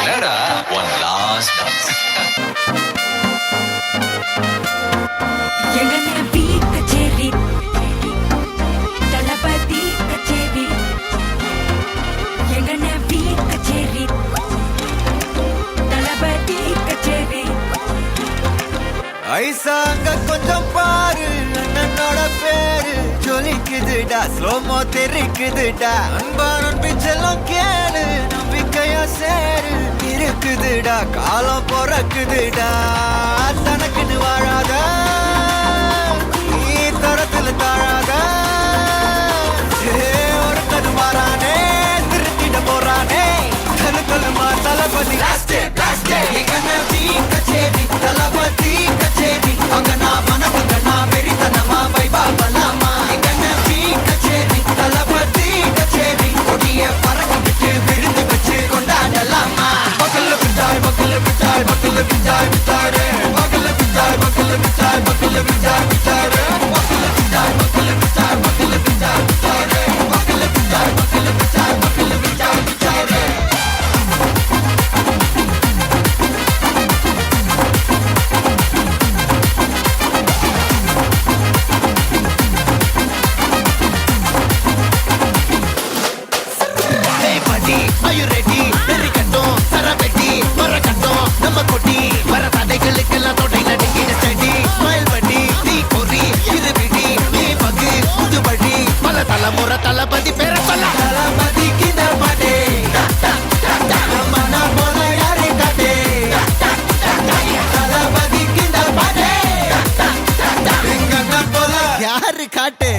என்னடா one last dance. எங்கன peak கச்சேரி தளபதி கச்சேரி எங்கன பீக் கச்சேரி தளபதி கச்சேரி ஐசா அங்க கொஞ்சம் பாரு அண்ணனோட பேரு ஜொலிக்குதுடா ஸ்லோமோ தெரிக்குதுடா அன்பான பிச்செல்லாம் கேளு நம்பிக்கையா சேரு இருக்குதுடா காலம் பிறக்குதுடா தனக்குன்னு வாழாத நீ தரத்துல தாழாத ஒரு கது மாறானே திருத்திட போறானே தனு தலுமா தளபதி கச்சேரி தளபதி கச்சேரி அங்க நான் மனசுங்க நான் வெறித்தனமா வைபாபலாமா எங்கன கச்சேரி தளபதி கச்சேரி கொடிய பறக்க விட்டு விருந்து வச்சு கொண்டாடலாமா பக்கல்ல விட்டாய் பக்கல்ல விட்டாய் பக்கல்ல விட்டாய் விட்டாரே பக்கல்ல விட்டாய் பக்கல்ல விட்டாய் பக்கல்ல விட்டாய் விட்டாரே பக்கல்ல விட்டாய் பக்கல்ல விட்டாய் பக்கல்ல விட்டாய் விட்டாரே பக்கல்ல விட்டாய் பக்கல்ல விட்டாய் பக்கல்ல விட்டாய் விட்டாரே Are you ready? நெருக்கட்டும் சரவெட்டி மரக்கட்டும் நம்ம கொட்டி வர தடைகளுக்கெல்லாம் தொடை நடுங்கிட ஸ்டடி ஸ்மைல் பண்ணி நீ பொறி இருவிடி நீ பகு புதுபடி பல தலைமுறை தளபதி பேர சொல்ல தளபதிக்கு இந்த பாடே மன போல யாரை காட்டே தளபதிக்கு இந்த பாடே போல யாரு காட்டே